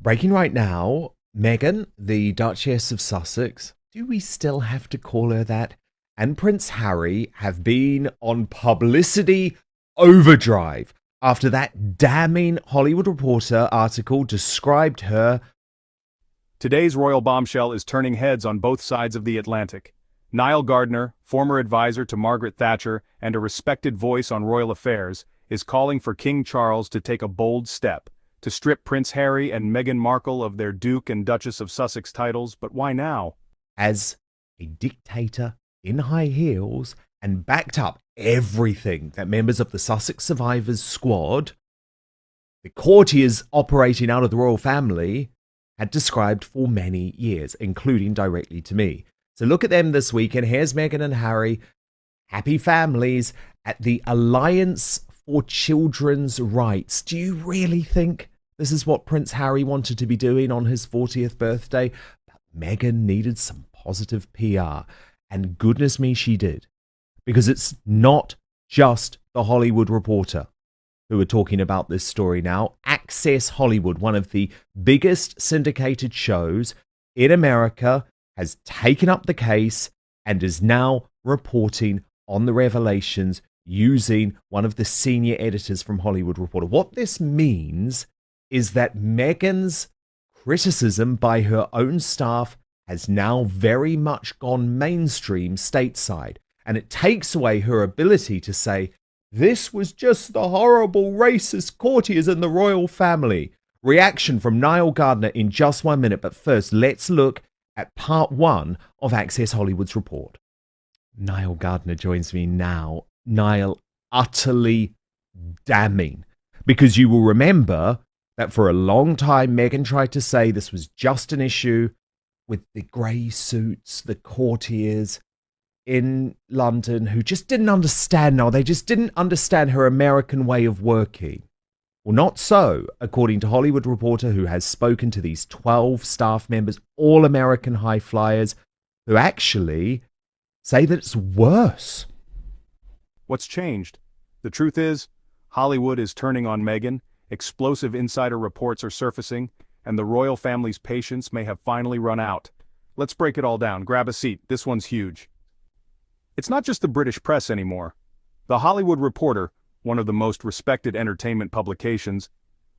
Breaking right now, Meghan, the Duchess of Sussex, do we still have to call her that? And Prince Harry have been on publicity overdrive after that damning Hollywood Reporter article described her. Today's royal bombshell is turning heads on both sides of the Atlantic. Nile Gardiner, former advisor to Margaret Thatcher and a respected voice on royal affairs, is calling for King Charles to take a bold step, to strip Prince Harry and Meghan Markle of their Duke and Duchess of Sussex titles. But why now? As a dictator in high heels and backed up everything that members of the Sussex Survivors Squad, the courtiers operating out of the royal family, had described for many years, including directly to me. So look at them this week, and here's Meghan and Harry, happy families, at the Alliance for Children's Rights. Do you really think this is what Prince Harry wanted to be doing on his 40th birthday? But Meghan needed some positive PR, and goodness me, she did. Because it's not just the Hollywood Reporter who are talking about this story now. Access Hollywood, one of the biggest syndicated shows in America, has taken up the case and is now reporting on the revelations using one of the senior editors from Hollywood Reporter. What this means is that Meghan's criticism by her own staff has now very much gone mainstream stateside, and it takes away her ability to say, this was just the horrible racist courtiers in the royal family. Reaction from Nile Gardiner in just 1 minute, but first let's look at part one of Access Hollywood's report. Nile Gardiner joins me now. Nile, utterly damning, because you will remember that for a long time Meghan tried to say this was just an issue with the grey suits, the courtiers in London who just didn't understand. They just didn't understand her American way of working. Well, not so, according to Hollywood Reporter, who has spoken to these 12 staff members, all American high flyers, who actually say that it's worse. What's changed? The truth is, Hollywood is turning on Meghan, explosive insider reports are surfacing, and the royal family's patience may have finally run out. Let's break it all down. Grab a seat. This one's huge. It's not just the British press anymore. The Hollywood Reporter, one of the most respected entertainment publications,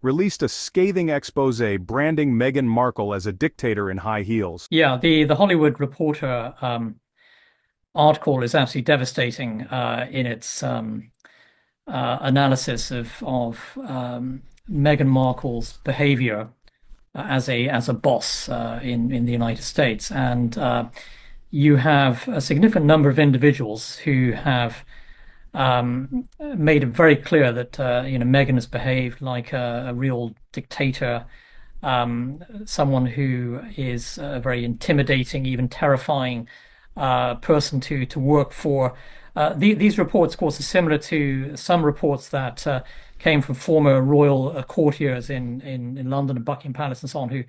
released a scathing expose branding Meghan Markle as a dictator in high heels. Yeah, the Hollywood Reporter article is absolutely devastating in its analysis of Meghan Markle's behavior as a boss in the United States, and you have a significant number of individuals who have made it very clear that Meghan has behaved like a real dictator, someone who is a very intimidating, even terrifying person to work for. These reports, of course, are similar to some reports that came from former royal courtiers in London and Buckingham Palace and so on, who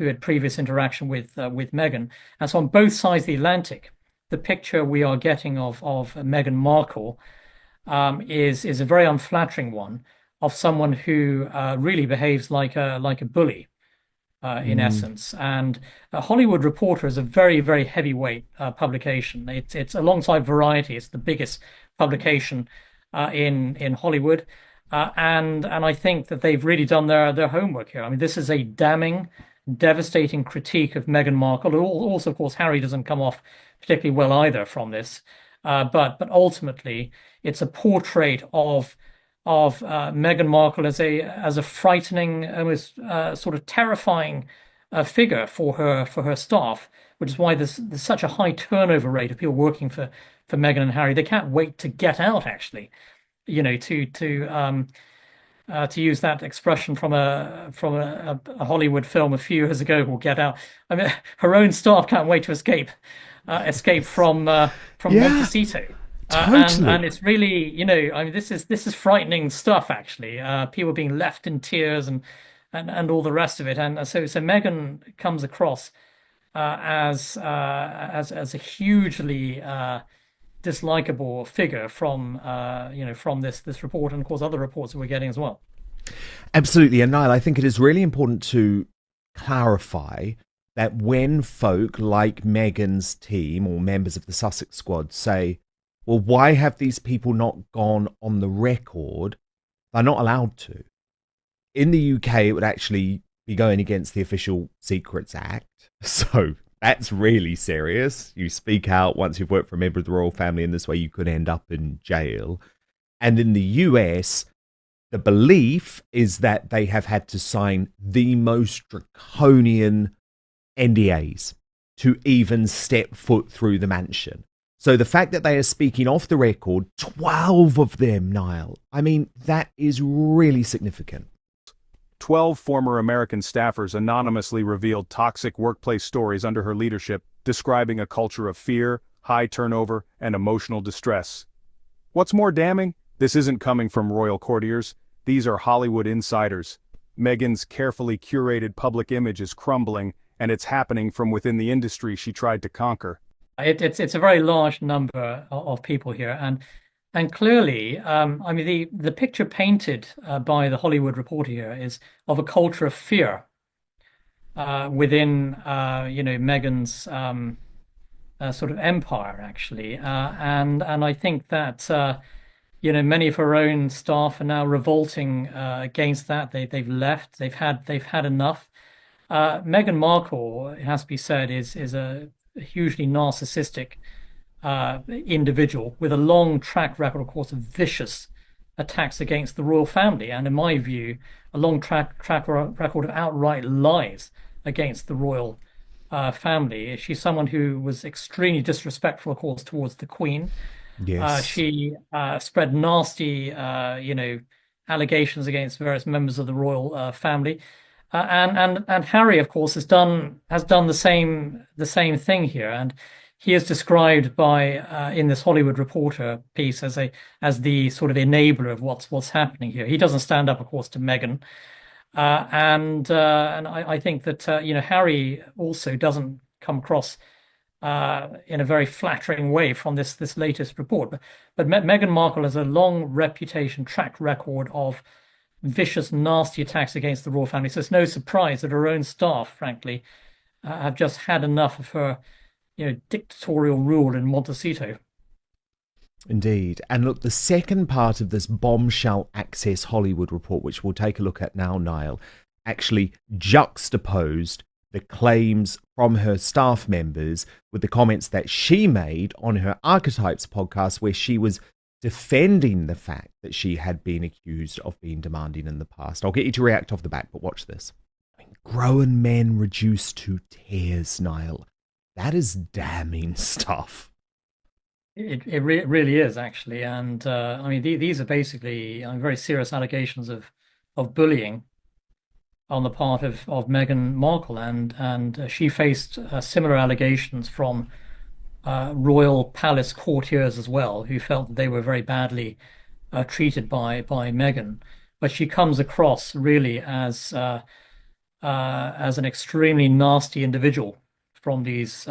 had previous interaction with Meghan. And so on both sides of the Atlantic, the picture we are getting of Meghan Markle is a very unflattering one, of someone who really behaves like a bully in essence. And Hollywood Reporter is a very, very heavyweight publication. It's alongside Variety, it's the biggest publication in Hollywood. And I think that they've really done their homework here. I mean, this is a damning, devastating critique of Meghan Markle. Also, of course, Harry doesn't come off particularly well either from this. But ultimately, it's a portrait of Meghan Markle as a frightening, almost sort of terrifying figure for her staff, which is why there's such a high turnover rate of people working for Meghan and Harry. They can't wait to get out, actually. To use that expression from a Hollywood film a few years ago, will get out. I mean, her own staff can't wait to escape from Montecito. Totally. And it's really, I mean, this is frightening stuff, actually. People being left in tears and all the rest of it. And so Meghan comes across as a hugely dislikable figure from this report, and of course other reports that we're getting as well. Absolutely. And Niall, I think it is really important to clarify that when folk like Meghan's team or members of the Sussex squad say, well, why have these people not gone on the record? They're not allowed to. In the UK, it would actually be going against the Official Secrets Act. So that's really serious. You speak out once you've worked for a member of the royal family in this way, you could end up in jail. And in the US, the belief is that they have had to sign the most draconian NDAs to even step foot through the mansion. So the fact that they are speaking off the record, 12 of them, Niall, I mean, that is really significant. 12 former American staffers anonymously revealed toxic workplace stories under her leadership, describing a culture of fear, high turnover, and emotional distress. What's more damning? This isn't coming from royal courtiers. These are Hollywood insiders. Meghan's carefully curated public image is crumbling, and it's happening from within the industry she tried to conquer. It's a very large number of people here, and clearly, I mean, the picture painted by the Hollywood Reporter here is of a culture of fear within Meghan's sort of empire, actually, and I think that many of her own staff are now revolting against that. They've left. They've had enough. Meghan Markle, it has to be said, is a hugely narcissistic individual with a long track record, of course, of vicious attacks against the royal family, and in my view, a long track record of outright lies against the royal family. She's someone who was extremely disrespectful, of course, towards the Queen. Yes. She spread nasty, allegations against various members of the royal family. And Harry, of course, has done the same thing here, and he is described by in this Hollywood Reporter piece as the sort of enabler of what's happening here. He doesn't stand up, of course, to Meghan, and I think that Harry also doesn't come across in a very flattering way from this latest report. But Meghan Markle has a long reputation, track record of vicious, nasty attacks against the royal family. So it's no surprise that her own staff, frankly, have just had enough of her, dictatorial rule in Montecito. Indeed. And look, the second part of this bombshell Access Hollywood report, which we'll take a look at now, Niall, actually juxtaposed the claims from her staff members with the comments that she made on her Archetypes podcast, where she was defending the fact that she had been accused of being demanding in the past. I'll get you to react off the back, but watch this. I mean, grown men reduced to tears, Niall. That is damning stuff. It really is, actually. And I mean, these are basically very serious allegations of bullying on the part of Meghan Markle, and she faced similar allegations from royal palace courtiers as well, who felt that they were very badly treated by Meghan. But she comes across really as an extremely nasty individual from these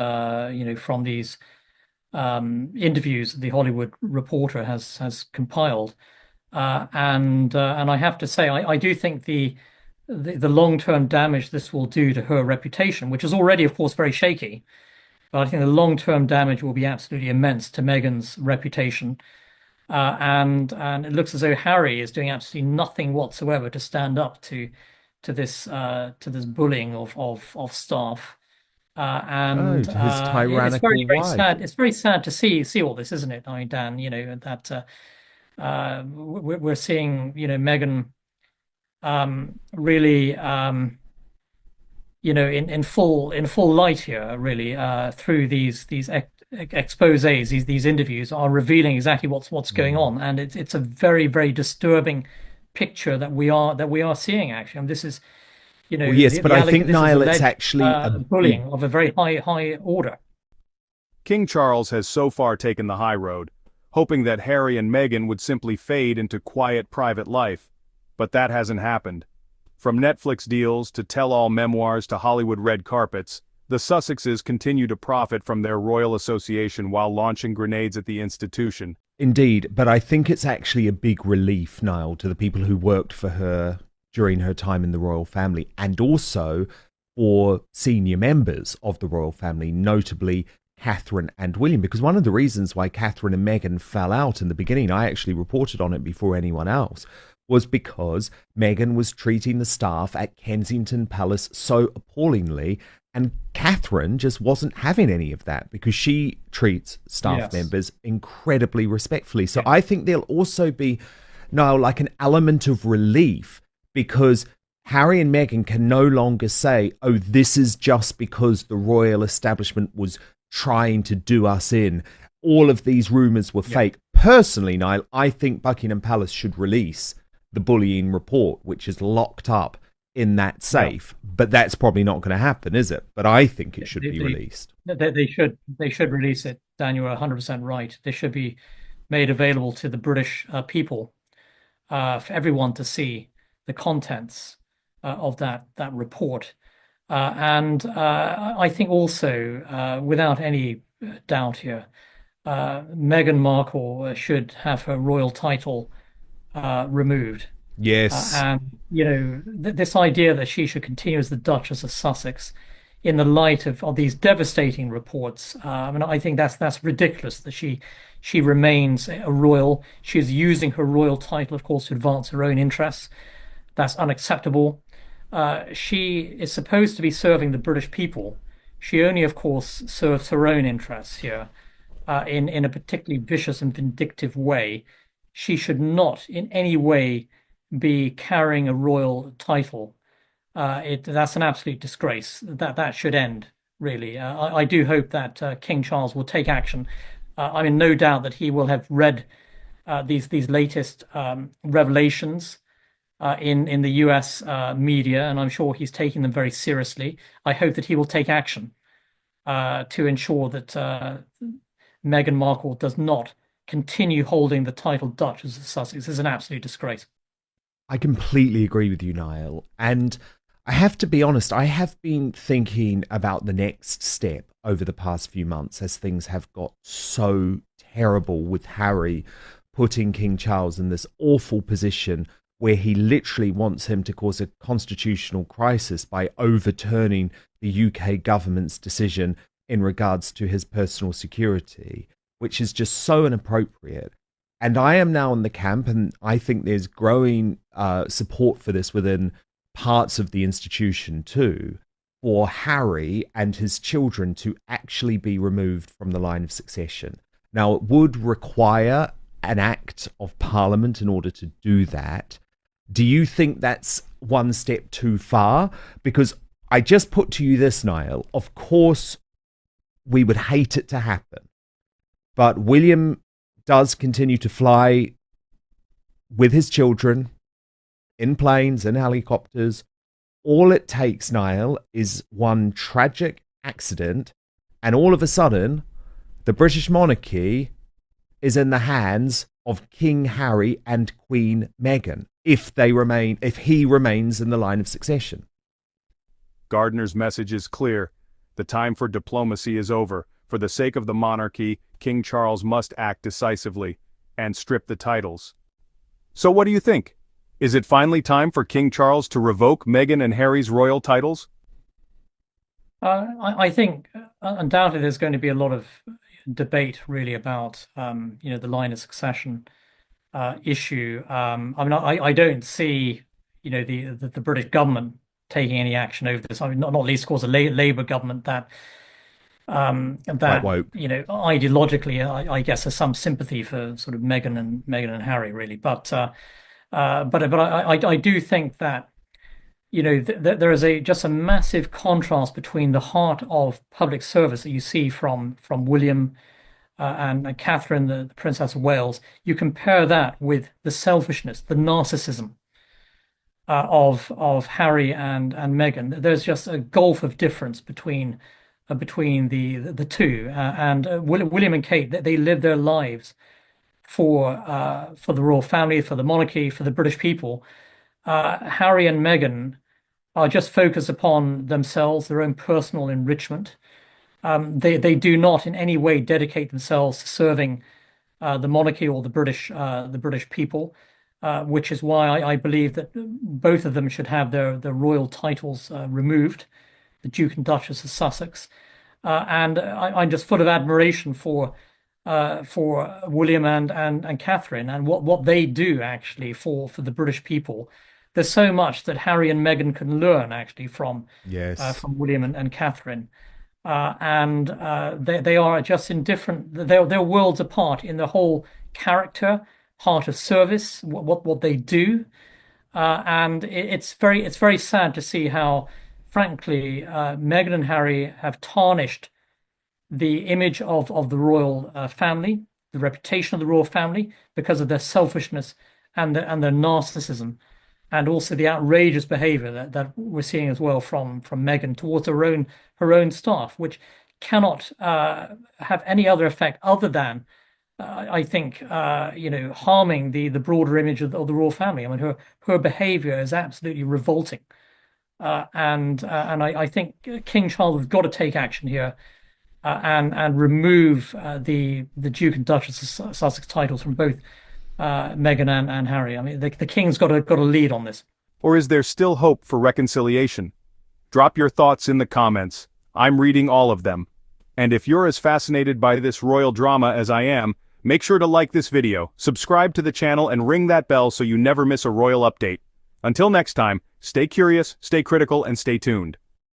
interviews that the Hollywood Reporter has compiled, and I have to say, I do think the long-term damage this will do to her reputation, which is already, of course, very shaky. But I think the long-term damage will be absolutely immense to Meghan's reputation, and it looks as though Harry is doing absolutely nothing whatsoever to stand up to this bullying of staff. And to his tyrannical it's very wife. sad. It's very sad to see all this, isn't it? I mean, Dan, that we're seeing, Meghan really, in full light here, really, through these exposés, these interviews are revealing exactly what's going on, and it's a very, very disturbing picture that we are seeing, actually. And this is, well, yes, but I think, Niall, it's actually bullying of a very high order. King Charles has so far taken the high road, hoping that Harry and Meghan would simply fade into quiet private life. But that hasn't happened. From Netflix deals to tell-all memoirs to Hollywood red carpets, the Sussexes continue to profit from their royal association while launching grenades at the institution. Indeed, but I think it's actually a big relief, Niall, to the people who worked for her during her time in the royal family, and also for senior members of the royal family, notably Catherine and William. Because one of the reasons why Catherine and Meghan fell out in the beginning, I actually reported on it before anyone else, was because Meghan was treating the staff at Kensington Palace so appallingly, and Catherine just wasn't having any of that because she treats staff Yes. members incredibly respectfully. So Yeah. I think there'll also be now like an element of relief because Harry and Meghan can no longer say, oh, this is just because the royal establishment was trying to do us in. All of these rumours were fake. Personally, Niall, I think Buckingham Palace should release the bullying report, which is locked up in that safe. But that's probably not going to happen, is it? But I think it should be released. They should release it, Dan. You're 100% right. They should be made available to the British people, for everyone to see the contents of that report. And I think also, without any doubt here, Meghan Markle should have her royal title removed. Yes. And this idea that she should continue as the Duchess of Sussex in the light of these devastating reports, I mean, I think that's ridiculous that she remains a royal. She's using her royal title, of course, to advance her own interests. That's unacceptable. She is supposed to be serving the British people. She only, of course, serves her own interests here, in a particularly vicious and vindictive way. She should not in any way be carrying a royal title. That's an absolute disgrace. That should end, really. I do hope that King Charles will take action. I'm in no doubt that he will have read these latest revelations in the US media, and I'm sure he's taking them very seriously. I hope that he will take action to ensure that Meghan Markle does not continue holding the title Duchess of Sussex. Is an absolute disgrace. I completely agree with you, Niall. And I have to be honest, I have been thinking about the next step over the past few months as things have got so terrible with Harry putting King Charles in this awful position where he literally wants him to cause a constitutional crisis by overturning the UK government's decision in regards to his personal security, which is just so inappropriate. And I am now in the camp, and I think there's growing support for this within parts of the institution too, for Harry and his children to actually be removed from the line of succession. Now, it would require an act of parliament in order to do that. Do you think that's one step too far? Because I just put to you this, Niall. Of course, we would hate it to happen. But William does continue to fly with his children in planes and helicopters. All it takes, Niall, is one tragic accident, and all of a sudden, the British monarchy is in the hands of King Harry and Queen Meghan, if he remains in the line of succession. Gardiner's message is clear. The time for diplomacy is over. For the sake of the monarchy, King Charles must act decisively and strip the titles. So what do you think? Is it finally time for King Charles to revoke Meghan and Harry's royal titles? I think undoubtedly there's going to be a lot of debate really about the line of succession issue. I mean, I don't see the British government taking any action over this. I mean, not least, of course, a Labour government that Quite woke. Ideologically, I guess there's some sympathy for sort of Meghan and Harry, really. But I do think that there is just a massive contrast between the heart of public service that you see from William and Catherine, the Princess of Wales. You compare that with the selfishness, the narcissism of Harry and Meghan. There's just a gulf of difference between the two. And William and Kate, they live their lives for the royal family, for the monarchy, for the British people. Harry and Meghan are just focused upon themselves, their own personal enrichment. They do not in any way dedicate themselves to serving the monarchy or the British people. which is why I believe that both of them should have their royal titles removed, the Duke and Duchess of Sussex. And I'm just full of admiration for William and Catherine and what they do actually for the British people. There's so much that Harry and Meghan can learn actually Yes. from William and Catherine. And they are just in different, they're worlds apart in the whole character, heart of service, what they do. And it's very sad to see how, frankly, Meghan and Harry have tarnished the image of the royal family, the reputation of the royal family, because of their selfishness and their narcissism, and also the outrageous behavior that we're seeing as well from Meghan towards her own staff, which cannot have any other effect other than I think harming the broader image of the royal family. I mean, her behavior is absolutely revolting, and I think King Charles has got to take action here, and remove the Duke and Duchess of Sussex titles from both Meghan and Harry. I mean, the King's got to lead on this. Or is there still hope for reconciliation? Drop your thoughts in the comments. I'm reading all of them. And if you're as fascinated by this royal drama as I am, make sure to like this video, subscribe to the channel, and ring that bell so you never miss a royal update. Until next time, stay curious, stay critical, and stay tuned.